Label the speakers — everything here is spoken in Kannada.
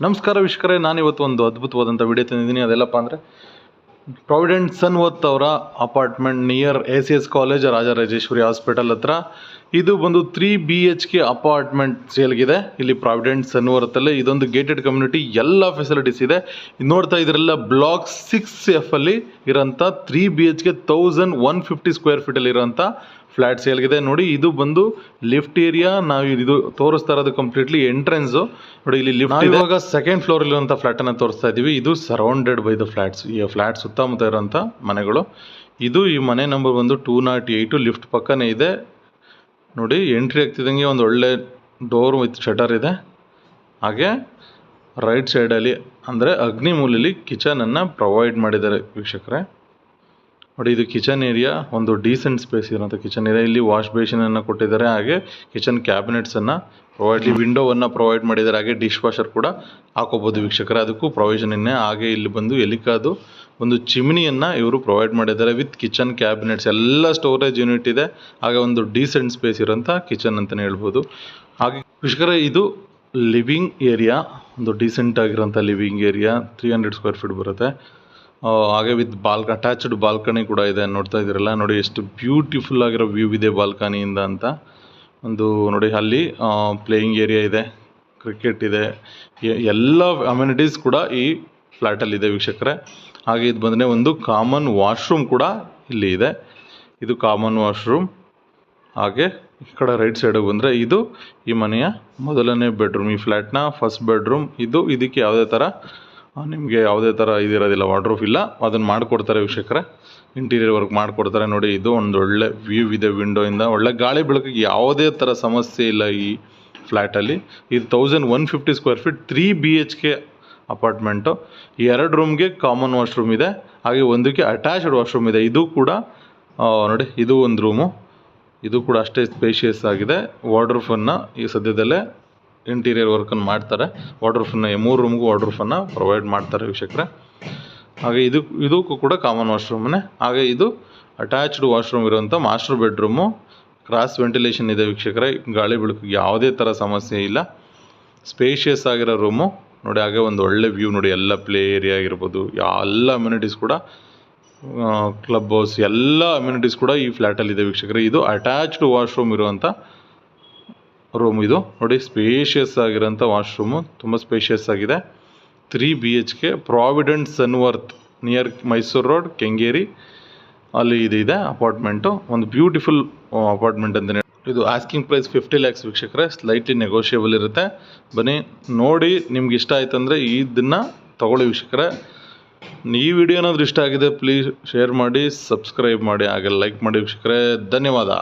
Speaker 1: ನಮಸ್ಕಾರ ವೀಕ್ಷಕರೇ, ನಾನಿವತ್ತು ಒಂದು ಅದ್ಭುತವಾದಂಥ ವಿಡಿಯೋ ತಂದಿದ್ದೀನಿ. ಅದೆಲ್ಲಪ್ಪ ಅಂದರೆ ಪ್ರಾವಿಡೆಂಟ್ ಸನ್ವರ್ತ್ ಅವರ apartment near ACS college, Rajarajeshwari hospital ಹತ್ರ. ಇದು ಬಂದು 3 BHK ಅಪಾರ್ಟ್ಮೆಂಟ್ ಸೇಲ್ಗಿದೆ ಇಲ್ಲಿ ಪ್ರಾವಿಡೆಂಟ್ ಸನ್ವರ್ತಲ್ಲಿ. ಇದೊಂದು ಗೇಟೆಡ್ ಕಮ್ಯುನಿಟಿ, ಎಲ್ಲ ಫೆಸಿಲಿಟೀಸ್ ಇದೆ. ನೋಡ್ತಾ ಇದ್ರೆಲ್ಲ ಬ್ಲಾಕ್ 6F ಅಲ್ಲಿ ಇರೋಂಥ 3 BHK 1150 ಸ್ಕ್ವೇರ್ ಫೀಟಲ್ಲಿ ಇರೋಂಥ ಫ್ಲ್ಯಾಟ್ ಸೇಲ್ಗಿದೆ. ನೋಡಿ, ಇದು ಬಂದು ಲಿಫ್ಟ್ ಏರಿಯಾ. ನಾವು ಇದು ತೋರಿಸ್ತಾ ಇರೋದು ಕಂಪ್ಲೀಟ್ಲಿ ಎಂಟ್ರೆನ್ಸು. ನೋಡಿ, ಇಲ್ಲಿ ಲಿಫ್ಟ್ ಇವಾಗ ಸೆಕೆಂಡ್ ಫ್ಲೋರ್ ಇರುವಂಥ ಫ್ಲ್ಯಾಟನ್ನು ತೋರಿಸ್ತಾ ಇದ್ದೀವಿ. ಇದು ಸರೌಂಡೆಡ್ ಬೈ ದ ಫ್ಲ್ಯಾಟ್ಸ್. ಈ ಫ್ಲ್ಯಾಟ್ ಸುತ್ತಮುತ್ತ ಇರೋಂಥ ಮನೆಗಳು. ಇದು ಈ ಮನೆ ನಂಬರ್ ಬಂದು 208. ಲಿಫ್ಟ್ ಪಕ್ಕನೇ ಇದೆ. ನೋಡಿ, ಎಂಟ್ರಿ ಆಗ್ತಿದ್ದಂಗೆ ಒಂದು ಒಳ್ಳೆ ಡೋರ್ ವಿತ್ ಶಟರ್ ಇದೆ. ಹಾಗೆ ರೈಟ್ ಸೈಡಲ್ಲಿ ಅಂದರೆ ಅಗ್ನಿಮೂಲೆಯಲ್ಲಿ ಕಿಚನನ್ನು ಪ್ರೊವೈಡ್ ಮಾಡಿದ್ದಾರೆ ವೀಕ್ಷಕರೇ. ನೋಡಿ, ಇದು ಕಿಚನ್ ಏರಿಯಾ, ಒಂದು ಡೀಸೆಂಟ್ ಸ್ಪೇಸ್ ಇರೋಂಥ ಕಿಚನ್ ಏರಿಯಾ. ಇಲ್ಲಿ ವಾಶ್ ಬೇಸಿನನ್ನು ಕೊಟ್ಟಿದ್ದಾರೆ, ಹಾಗೆ ಕಿಚನ್ ಕ್ಯಾಬಿನೆಟ್ಸನ್ನು ವಿಂಡೋವನ್ನು ಪ್ರೊವೈಡ್ ಮಾಡಿದ್ದಾರೆ. ಹಾಗೆ ಡಿಶ್ ವಾಷರ್ ಕೂಡ ಹಾಕೋಬೋದು ವೀಕ್ಷಕರೇ, ಅದಕ್ಕೂ ಪ್ರೊವಿಷನ್ ಇನ್ನೇ. ಹಾಗೆ ಇಲ್ಲಿ ಬಂದು ಎಲಿಕಾದು ಒಂದು ಚಿಮ್ನಿಯನ್ನು ಇವರು ಪ್ರೊವೈಡ್ ಮಾಡಿದ್ದಾರೆ ವಿತ್ ಕಿಚನ್ ಕ್ಯಾಬಿನೆಟ್ಸ್. ಎಲ್ಲ ಸ್ಟೋರೇಜ್ ಯೂನಿಟ್ ಇದೆ. ಹಾಗೆ ಒಂದು ಡೀಸೆಂಟ್ ಸ್ಪೇಸ್ ಇರೋಂಥ ಕಿಚನ್ ಅಂತಲೇ ಹೇಳ್ಬೋದು. ಹಾಗೆ ವೀಕ್ಷಕರೇ, ಇದು ಲಿವಿಂಗ್ ಏರಿಯಾ, ಒಂದು ಡೀಸೆಂಟ್ ಆಗಿರೋಂಥ ಲಿವಿಂಗ್ ಏರಿಯಾ. 300 ಸ್ಕ್ವೇರ್ ಫೀಟ್ ಬರುತ್ತೆ. ಹಾಗೆ ವಿತ್ ಅಟ್ಯಾಚ್ಡ್ ಬಾಲ್ಕನಿ ಕೂಡ ಇದೆ. ನೋಡ್ತಾ ಇದ್ದೀರಲ್ಲ, ನೋಡಿ ಎಷ್ಟು ಬ್ಯೂಟಿಫುಲ್ ಆಗಿರೋ ವ್ಯೂ ಇದೆ ಬಾಲ್ಕನಿಯಿಂದ ಅಂತ. ಒಂದು ನೋಡಿ, ಅಲ್ಲಿ ಪ್ಲೇಯಿಂಗ್ ಏರಿಯಾ ಇದೆ, ಕ್ರಿಕೆಟ್ ಇದೆ, ಎಲ್ಲ ಅಮ್ಯುನಿಟೀಸ್ ಕೂಡ ಈ ಫ್ಲ್ಯಾಟಲ್ಲಿ ಇದೆ ವೀಕ್ಷಕರೇ. ಹಾಗೆ ಇದು ಬಂದರೆ ಒಂದು ಕಾಮನ್ ವಾಶ್ರೂಮ್ ಕೂಡ ಇಲ್ಲಿ ಇದೆ. ಇದು ಕಾಮನ್ ವಾಶ್ರೂಮ್. ಹಾಗೆ ಈ ಕಡೆ ರೈಟ್ ಸೈಡಿಗೆ ಬಂದರೆ ಇದು ಈ ಮನೆಯ ಮೊದಲನೇ ಬೆಡ್ರೂಮ್, ಈ ಫ್ಲ್ಯಾಟ್ನ ಫಸ್ಟ್ ಬೆಡ್ರೂಮ್. ಇದಕ್ಕೆ ಯಾವುದೇ ಥರ ಇದಿರೋದಿಲ್ಲ, ವಾರ್ಡ್ರೋಬ್ ಇಲ್ಲ, ಅದನ್ನು ಮಾಡಿಕೊಡ್ತಾರೆ ವೀಕ್ಷಕರೇ. ಇಂಟೀರಿಯರ್ ವರ್ಕ್ ಮಾಡಿಕೊಡ್ತಾರೆ. ನೋಡಿ, ಇದು ಒಂದು ಒಳ್ಳೆ ವ್ಯೂ ಇದೆ ವಿಂಡೋಯಿಂದ. ಒಳ್ಳೆ ಗಾಳಿ ಬೆಳಕಿಗೆ ಯಾವುದೇ ಥರ ಸಮಸ್ಯೆ ಇಲ್ಲ ಈ ಫ್ಲ್ಯಾಟಲ್ಲಿ. ಇದು 1150 ಸ್ಕ್ವೇರ್ ಫೀಟ್ 3 BHK ಅಪಾರ್ಟ್ಮೆಂಟು. 2 ರೂಮ್ಗೆ ಕಾಮನ್ ವಾಶ್ರೂಮ್ ಇದೆ, ಹಾಗೆ ಒಂದಕ್ಕೆ ಅಟ್ಯಾಚ್ಡ್ ವಾಶ್ರೂಮ್ ಇದೆ. ಇದು ಕೂಡ ನೋಡಿ, ಇದು ಒಂದು ರೂಮು. ಇದು ಕೂಡ ಅಷ್ಟೇ ಸ್ಪೇಷಿಯಸ್ ಆಗಿದೆ. ವಾರ್ಡ್ರೋಬನ್ನು ಈ ಸದ್ಯದಲ್ಲೇ ಇಂಟೀರಿಯರ್ ವರ್ಕನ್ನು ಮಾಡ್ತಾರೆ. ವಾರ್ಡ್ರೋಬನ್ನು 3 ರೂಮ್ಗೂ ವಾರ್ಡ್ರೋಬನ್ನು ಪ್ರೊವೈಡ್ ಮಾಡ್ತಾರೆ ವೀಕ್ಷಕರೇ. ಹಾಗೆ ಇದಕ್ಕೂ ಕೂಡ ಕಾಮನ್ ವಾಶ್ರೂಮನ್ನೇ. ಹಾಗೆ ಇದು ಅಟ್ಯಾಚ್ಡ್ ವಾಶ್ರೂಮ್ ಇರುವಂಥ ಮಾಸ್ಟರ್ ಬೆಡ್ರೂಮು. ಕ್ರಾಸ್ ವೆಂಟಿಲೇಷನ್ ಇದೆ ವೀಕ್ಷಕರೇ, ಗಾಳಿ ಬೆಳಕಿಗೆ ಯಾವುದೇ ಥರ ಸಮಸ್ಯೆ ಇಲ್ಲ. ಸ್ಪೇಷಿಯಸ್ ಆಗಿರೋ ರೂಮು ನೋಡಿ. ಹಾಗೆ ಒಂದು ಒಳ್ಳೆ ವ್ಯೂ ನೋಡಿ, ಎಲ್ಲ ಪ್ಲೇ ಏರಿಯಾ ಆಗಿರ್ಬೋದು, ಎಲ್ಲ ಅಮ್ಯುನಿಟೀಸ್ ಕೂಡ, ಕ್ಲಬ್ ಹೌಸ್, ಎಲ್ಲ ಅಮ್ಯುನಿಟೀಸ್ ಕೂಡ ಈ ಫ್ಲ್ಯಾಟಲ್ಲಿದೆ ವೀಕ್ಷಕರೇ. ಇದು ಅಟ್ಯಾಚ್ಡ್ ವಾಶ್ರೂಮ್ ಇರುವಂಥ ರೂಮ್. ಇದು ನೋಡಿ, ಸ್ಪೇಷಿಯಸ್ ಆಗಿರೋಂಥ ವಾಶ್ರೂಮು, ತುಂಬ ಸ್ಪೇಷಿಯಸ್ ಆಗಿದೆ. 3 BHK Provident Sunworth near Mysore road, Kengeri ಅಲ್ಲಿ ಇದೆ ಅಪಾರ್ಟ್ಮೆಂಟು. ಒಂದು ಬ್ಯೂಟಿಫುಲ್ ಅಪಾರ್ಟ್ಮೆಂಟ್ ಅಂತಲೇ. ಇದು ಆಸ್ಕಿಂಗ್ ಪ್ರೈಸ್ 50 lakhs ವೀಕ್ಷಕರೇ, ಸ್ಲೈಟ್ಲಿ ನೆಗೋಷಿಯಬಲ್ ಇರುತ್ತೆ. ಬನ್ನಿ ನೋಡಿ, ನಿಮ್ಗೆ ಇಷ್ಟ ಆಯ್ತಂದರೆ ಇದನ್ನು ತಗೊಳ್ಳಿ ವೀಕ್ಷಕರೇ. ಈ ವಿಡಿಯೋ ಏನಾದರೂ ಇಷ್ಟ ಆಗಿದೆ ಪ್ಲೀಸ್ ಶೇರ್ ಮಾಡಿ, ಸಬ್ಸ್ಕ್ರೈಬ್ ಮಾಡಿ, ಹಾಗೆ ಲೈಕ್ ಮಾಡಿ ವೀಕ್ಷಕರೇ. ಧನ್ಯವಾದ.